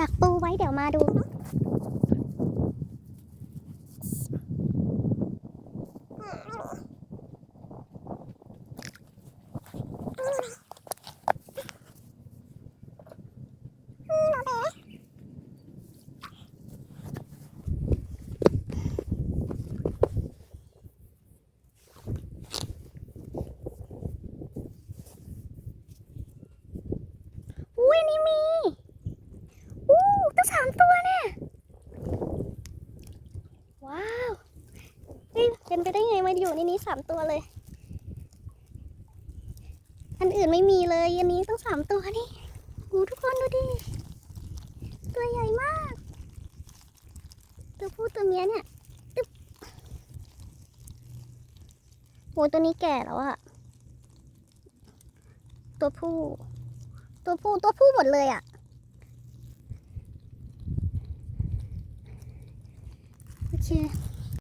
ดักปูไว้เดี๋ยวมาดูอุ้ยนี่มีตั้ง3 ตัวเนี่ยว้าวเฮ้ยเป็นไปได้ไงมาอยู่ในนี้3 ตัวเลยอันอื่นไม่มีเลยอันนี้ต้อง3 ตัวนี่ทุกคนดูดิตัวใหญ่มากตัวผู้ตัวเมียเนี่ยตึ๊บตัวนี้แก่แล้วอะตัวผู้หมดเลยอะโอเค